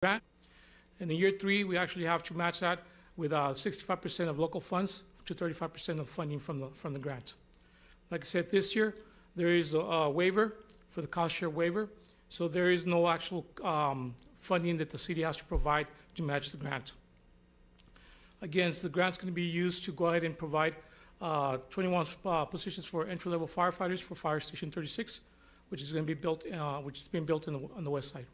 grant. And in year 3, we actually have to match that with 65% of local funds to 35% of funding from the grant. Like I said, this year, there is a waiver for the cost share waiver. So there is no actual funding that the city has to provide to match the grant. Again, the grant's going to be used to go ahead and provide 21 positions for entry-level firefighters for Fire Station 36, which is going to be built, which is being built on the west side.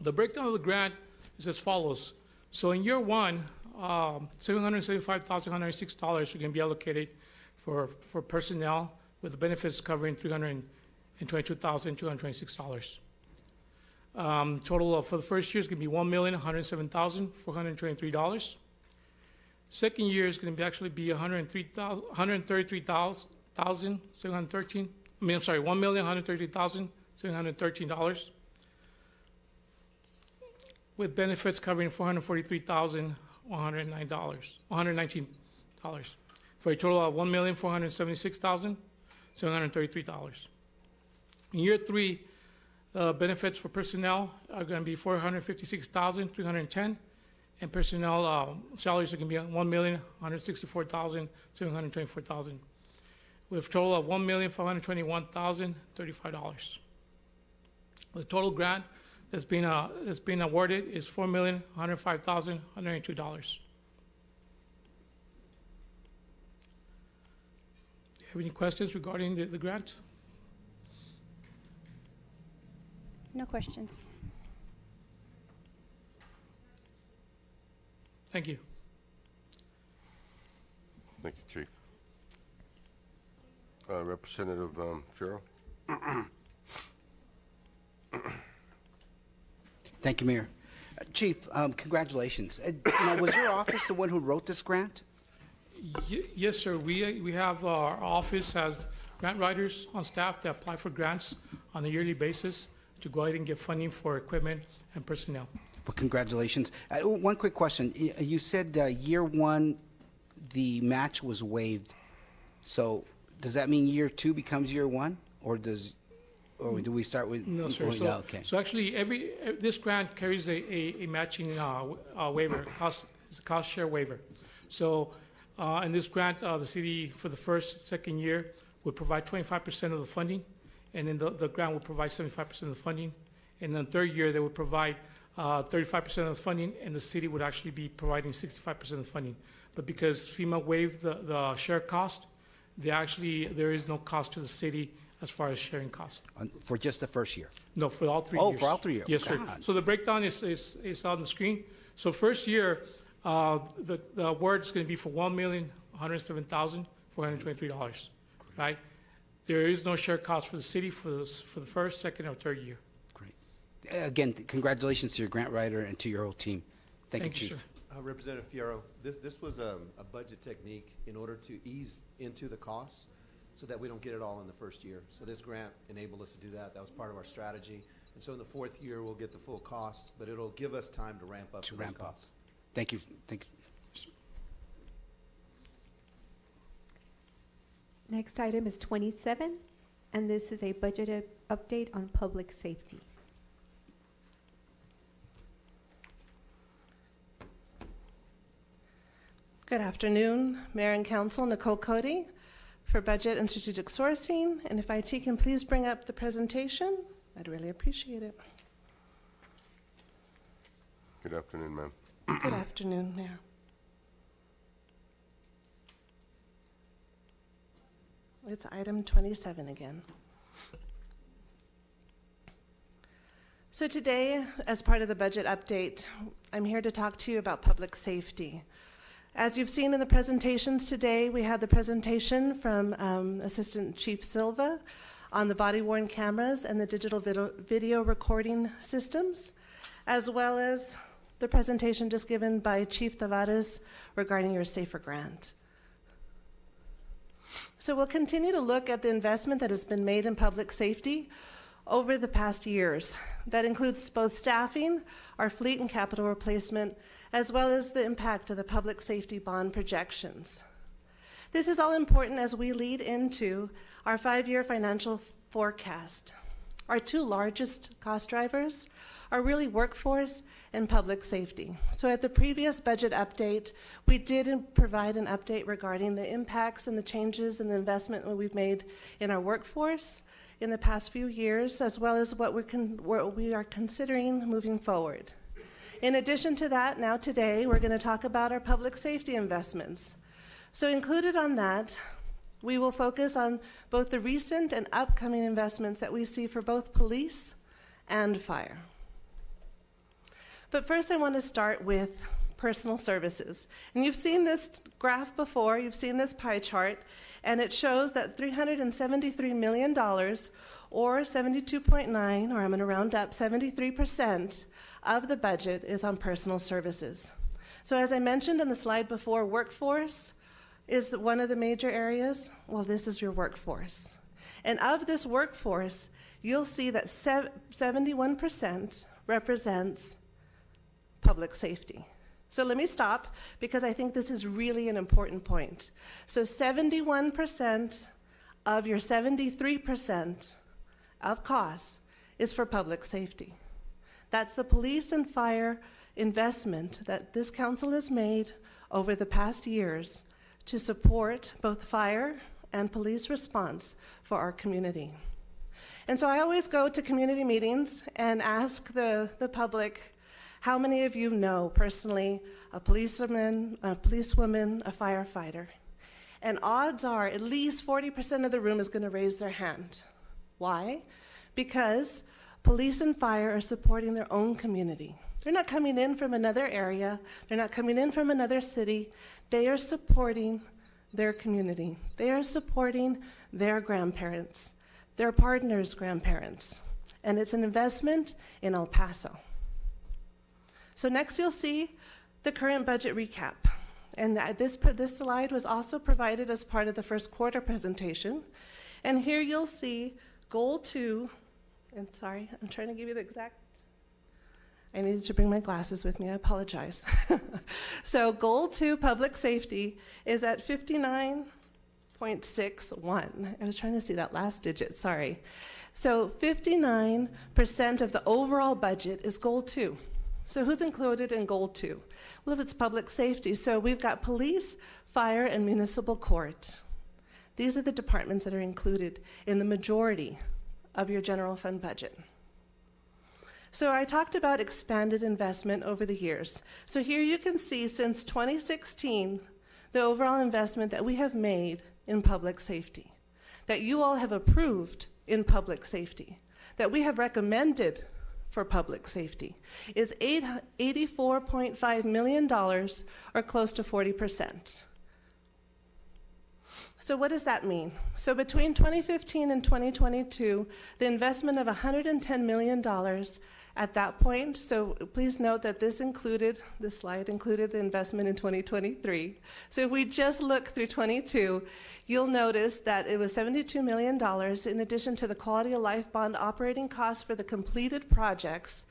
The breakdown of the grant is as follows. So in year 1, $775,106 are going to be allocated for personnel, with the benefits covering $322,226. Total for the first year is going to be $1,107,423. Second year is going to actually be $133,713. $1,133,713. With benefits covering $443,119, for a total of $1,476,733. In year 3, benefits for personnel are going to be $456,310, and personnel salaries are going to be $1,164,724, with a total of $1,521,035. The total grant that's been awarded is $4,105,182. Do you have any questions regarding the grant? No questions. Thank you. Thank you, Chief. Representative Fierro. Thank you, Mayor. Chief, congratulations. Was your office the one who wrote this grant? Yes, sir. We have our office has grant writers on staff that apply for grants on a yearly basis to go ahead and get funding for equipment and personnel. Well, congratulations. One quick question. You said year 1, the match was waived. So does that mean year 2 becomes year 1, or do we start with? No, sir. So, yeah, okay. So actually, this grant carries a matching waiver, cost share waiver. So in this grant, the city for the second year would provide 25% of the funding, and then the grant would provide 75% of the funding. And then the third year, they would provide 35% of the funding, and the city would actually be providing 65% of the funding. But because FEMA waived the share cost, there is no cost to the city as far as sharing costs. For just the first year? No, for all 3 years. Oh, for all 3 years. Yes, sir. So the breakdown is on the screen. So first year, the award is going to be for $1,107,423, right? There is no share cost for the city for the first, second, or third year. Great. Again, congratulations to your grant writer and to your whole team. Thank you, Chief. Sir. Representative Fierro, this was a budget technique in order to ease into the costs so that we don't get it all in the first year. So this grant enabled us to do that. That was part of our strategy. And so in the 4th year, we'll get the full costs, but it'll give us time to ramp up to those costs. Thank you. Thank you. Next item is 27, and this is a budget update on public safety. Good afternoon, Mayor and Council. Nicole Cody for Budget and Strategic Sourcing. And if IT can please bring up the presentation, I'd really appreciate it. Good afternoon, ma'am. Good afternoon, Mayor. It's item 27 again. So today, as part of the budget update, I'm here to talk to you about public safety. As you've seen in the presentations today, we had the presentation from Assistant Chief Silva on the body-worn cameras and the digital video recording systems, as well as the presentation just given by Chief Tavares regarding your SAFER grant. So we'll continue to look at the investment that has been made in public safety over the past years. That includes both staffing, our fleet and capital replacement, as well as the impact of the public safety bond projections. This is all important as we lead into our 5-year financial forecast, our two largest cost drivers are really workforce and public safety. So at the previous budget update, we did provide an update regarding the impacts and the changes and the investment that we've made in our workforce in the past few years, as well as what we are considering moving forward. In addition to that, now today, we're going to talk about our public safety investments. So included on that, we will focus on both the recent and upcoming investments that we see for both police and fire. But first, I want to start with personal services. And you've seen this graph before, you've seen this pie chart, and it shows that $373 million, or 72.9, or I'm going to round up, 73% of the budget is on personal services. So as I mentioned in the slide before, workforce is one of the major areas. Well, this is your workforce. And of this workforce, you'll see that 71% represents public safety. So let me stop, because I think this is really an important point. So 71% of your 73% of costs is for public safety. That's the police and fire investment that this council has made over the past years to support both fire and police response for our community. And so I always go to community meetings and ask the public, how many of you know personally a policeman, a policewoman, a firefighter? And odds are at least 40% of the room is going to raise their hand. Why? Because police and fire are supporting their own community. They're not coming in from another area. They're not coming in from another city. They are supporting their community. They are supporting their grandparents, their partners' grandparents. And it's an investment in El Paso. So next you'll see the current budget recap. And this slide was also provided as part of the first quarter presentation. And here you'll see goal 2, and sorry, I'm trying to give you the exact, I needed to bring my glasses with me, I apologize. So goal 2, public safety, is at 59.61. I was trying to see that last digit, sorry. So 59% of the overall budget is goal 2. So who's included in goal 2? Well, it's public safety. So we've got police, fire, and municipal court. These are the departments that are included in the majority of your general fund budget. So I talked about expanded investment over the years. So here you can see since 2016, the overall investment that we have made in public safety, that you all have approved in public safety, that we have recommended for public safety, is $84.5 million, or close to 40%. So what does that mean? So between 2015 and 2022, the investment of $110 million at that point, so please note that this slide included the investment in 2023. So if we just look through 22, you'll notice that it was $72 million in addition to the quality of life bond operating costs for the completed projects.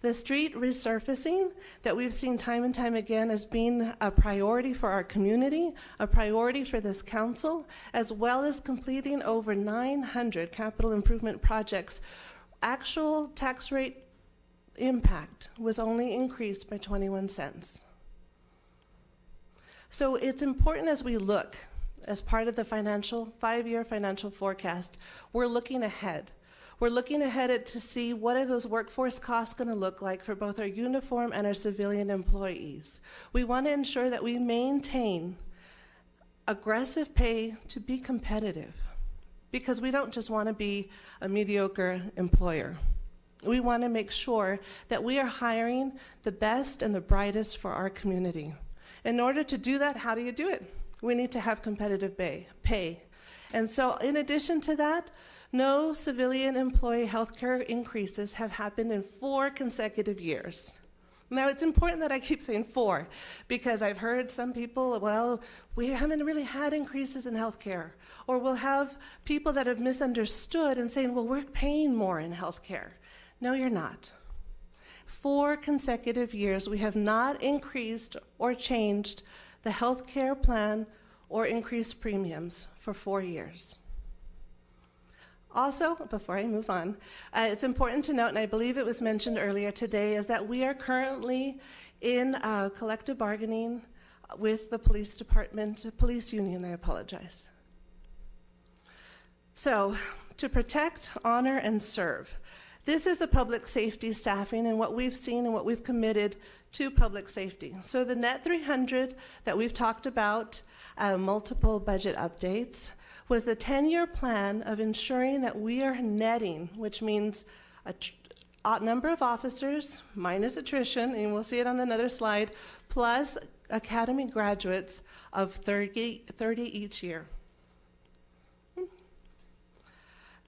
The street resurfacing that we've seen time and time again as being a priority for our community, a priority for this council, as well as completing over 900 capital improvement projects. Actual tax rate impact was only increased by 21 cents. So it's important as we look, as part of the 5-year financial forecast, we're looking ahead. We're looking ahead to see what are those workforce costs going to look like for both our uniform and our civilian employees. We want to ensure that we maintain aggressive pay to be competitive, because we don't just want to be a mediocre employer. We want to make sure that we are hiring the best and the brightest for our community. In order to do that, how do you do it? We need to have competitive pay. And so in addition to that, no civilian employee healthcare increases have happened in 4 consecutive years. Now, it's important that I keep saying 4, because I've heard some people, well, we haven't really had increases in healthcare. Or we'll have people that have misunderstood and saying, well, we're paying more in healthcare. No, you're not. 4 consecutive years, we have not increased or changed the healthcare plan or increased premiums for 4 years. Also, before I move on, it's important to note, and I believe it was mentioned earlier today, is that we are currently in collective bargaining with the police department, police union, I apologize. So, to protect, honor, and serve. This is the public safety staffing and what we've seen and what we've committed to public safety. So the net 300 that we've talked about, multiple budget updates, was the 10-year plan of ensuring that we are netting, which means a number of officers minus attrition, and we'll see it on another slide, plus academy graduates of 30 each year.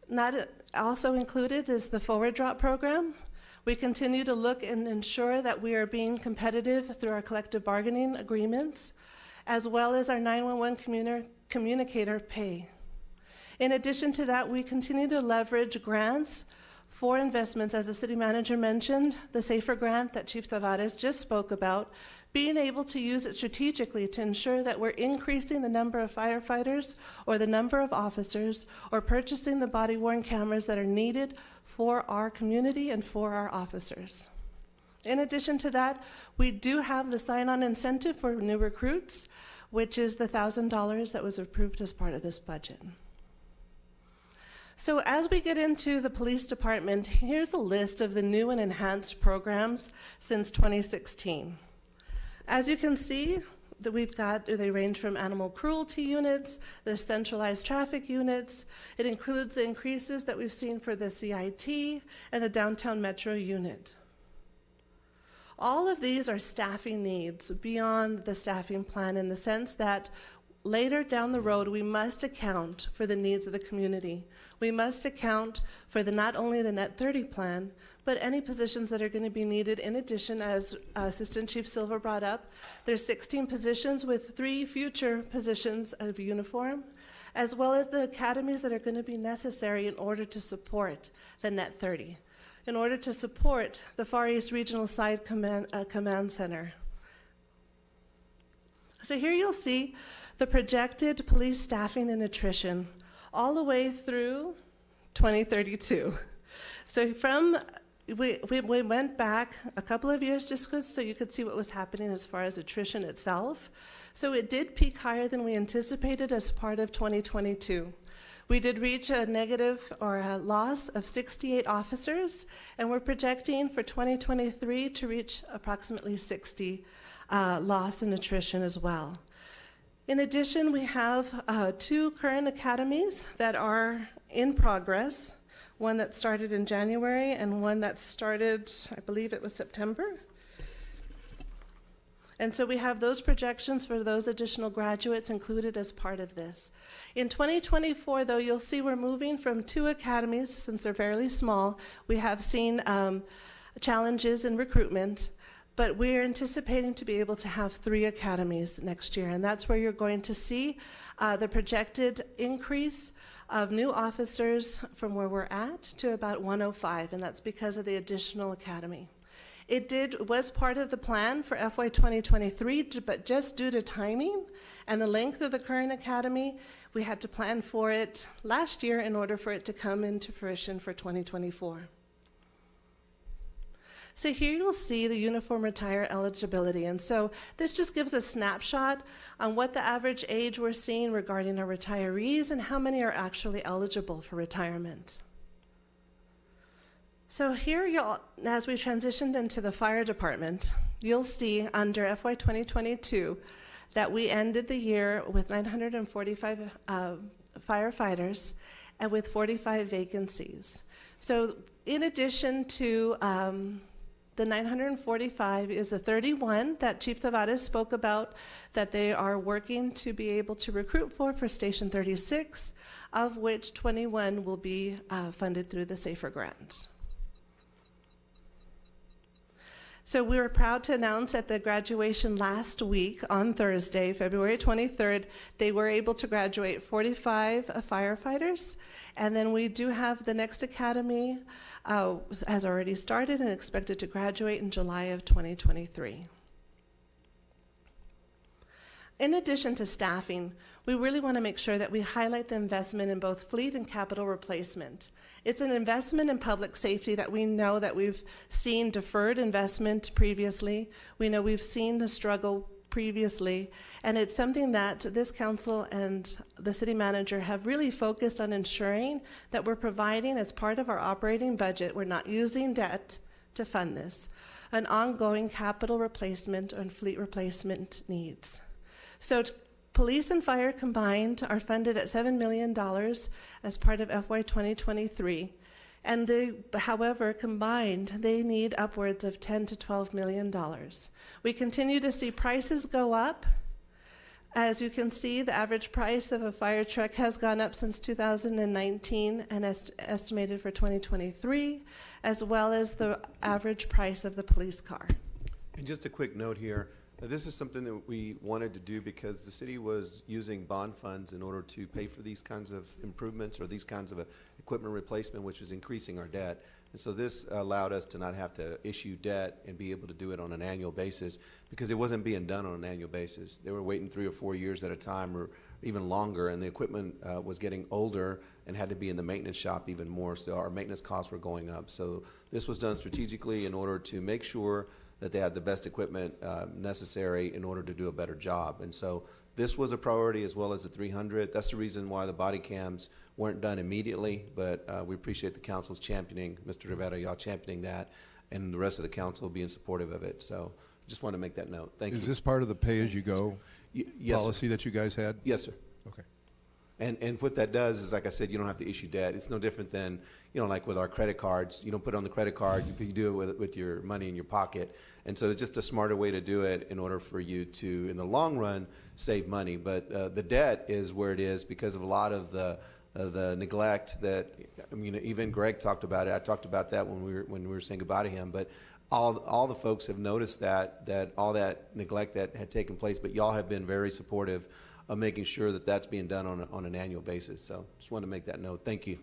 Not also included is the forward drop program. We continue to look and ensure that we are being competitive through our collective bargaining agreements, as well as our 911 communicator pay. In addition to that, we continue to leverage grants for investments, as the city manager mentioned, the SAFER grant that Chief Tavares just spoke about, being able to use it strategically to ensure that we're increasing the number of firefighters or the number of officers or purchasing the body-worn cameras that are needed for our community and for our officers. In addition to that, we do have the sign-on incentive for new recruits, which is the $1,000 that was approved as part of this budget. So as we get into the police department, here's a list of the new and enhanced programs since 2016. As you can see, that they range from animal cruelty units, the centralized traffic units. It includes the increases that we've seen for the CIT and the downtown metro unit. All of these are staffing needs beyond the staffing plan in the sense that later down the road, we must account for the needs of the community. We must account for not only the Net 30 plan, but any positions that are going to be needed. In addition, as Assistant Chief Silva brought up, there's 16 positions with 3 future positions of uniform, as well as the academies that are going to be necessary in order to support the Net 30, in order to support the Far East Regional Side Command Center. So here you'll see the projected police staffing and attrition all the way through 2032. So we went back a couple of years just so you could see what was happening as far as attrition itself. So it did peak higher than we anticipated as part of 2022. We did reach a negative or a loss of 68 officers, and we're projecting for 2023 to reach approximately 60 loss and attrition as well. In addition, we have 2 current academies that are in progress, one that started in January and one that started, I believe it was September. And so we have those projections for those additional graduates included as part of this. In 2024, though, you'll see we're moving from 2 academies, since they're fairly small. We have seen challenges in recruitment, but we're anticipating to be able to have 3 academies next year, and that's where you're going to see the projected increase of new officers from where we're at to about 105, and that's because of the additional academy. It was part of the plan for FY 2023, but just due to timing and the length of the current academy, we had to plan for it last year in order for it to come into fruition for 2024. So here you'll see the uniform retire eligibility. And so this just gives a snapshot on what the average age we're seeing regarding our retirees and how many are actually eligible for retirement. So here, as we transitioned into the fire department, you'll see under FY 2022 that we ended the year with 945 firefighters and with 45 vacancies. So in addition to the 945 is the 31 that Chief Tavares spoke about that they are working to be able to recruit for Station 36, of which 21 will be funded through the SAFER grant. So we were proud to announce at the graduation last week on Thursday, February 23rd, they were able to graduate 45 firefighters. And then we do have the next academy has already started and expected to graduate in July of 2023. In addition to staffing, we really want to make sure that we highlight the investment in both fleet and capital replacement. It's an investment in public safety that we know that we've seen deferred investment previously. We know we've seen the struggle previously, and it's something that this council and the city manager have really focused on ensuring that we're providing as part of our operating budget, we're not using debt to fund this, an ongoing capital replacement and fleet replacement needs. So police and fire combined are funded at $7 million as part of FY 2023. And however, combined, they need upwards of $10 to $12 million. We continue to see prices go up. As you can see, the average price of a fire truck has gone up since 2019 and estimated for 2023, as well as the average price of the police car. And just a quick note here, this is something that we wanted to do because the city was using bond funds in order to pay for these kinds of improvements or these kinds of equipment replacement, which was increasing our debt. And so this allowed us to not have to issue debt and be able to do it on an annual basis because it wasn't being done on an annual basis. They were waiting 3 or 4 years at a time or even longer, and the equipment was getting older and had to be in the maintenance shop even more, so our maintenance costs were going up. So this was done strategically in order to make sure that they had the best equipment necessary in order to do a better job. And so this was a priority as well as the 300. That's the reason why the body cams weren't done immediately, but we appreciate the council's championing, Mr. Rivera, y'all championing that, and the rest of the council being supportive of it. So just want to make that note. Thank you. Is this part of the pay-as-you-go Yes, policy that you guys had? Yes, sir. Okay. And what that does is, like I said, you don't have to issue debt. It's no different than, like with our credit cards. You don't put it on the credit card. You do it with your money in your pocket. And so it's just a smarter way to do it in order for you to, in the long run, save money. But the debt is where it is because of a lot of the neglect that, even Greg talked about it. I talked about that when we were saying goodbye to him. But all the folks have noticed that all that neglect that had taken place. But y'all have been very supportive of making sure that that's being done on an annual basis. So just wanted to make that note. Thank you.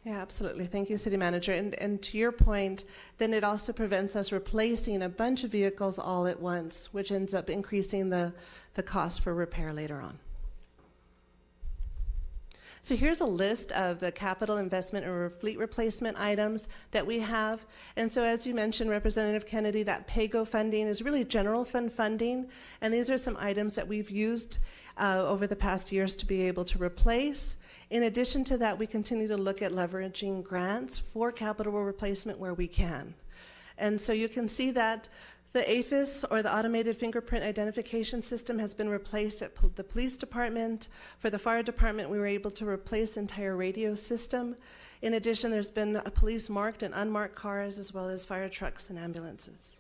Yeah, absolutely. Thank you, City Manager. And to your point, then it also prevents us replacing a bunch of vehicles all at once, which ends up increasing the cost for repair later on. So here's a list of the capital investment or fleet replacement items that we have. And so as you mentioned, Representative Kennedy, that PAYGO funding is really general fund funding. And these are some items that we've used over the past years to be able to replace. In addition to that, we continue to look at leveraging grants for capital replacement where we can. And so you can see that the AFIS, or the Automated Fingerprint Identification System, has been replaced at the police department. For the fire department, we were able to replace the entire radio system. In addition, there's been police marked and unmarked cars, as well as fire trucks and ambulances.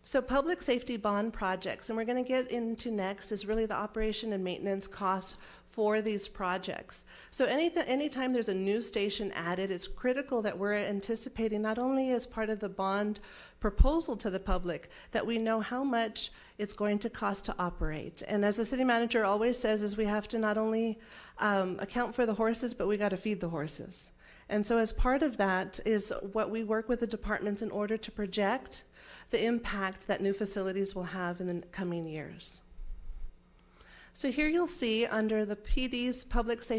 So public safety bond projects, and we're going to get into next, is really the operation and maintenance costs for these projects. So anytime there's a new station added, it's critical that we're anticipating, not only as part of the bond proposal to the public, that we know how much it's going to cost to operate. And as the city manager always says, is we have to not only account for the horses, but we got to feed the horses. And so as part of that is what we work with the departments in order to project the impact that new facilities will have in the coming years. So here you'll see under the PD's public safety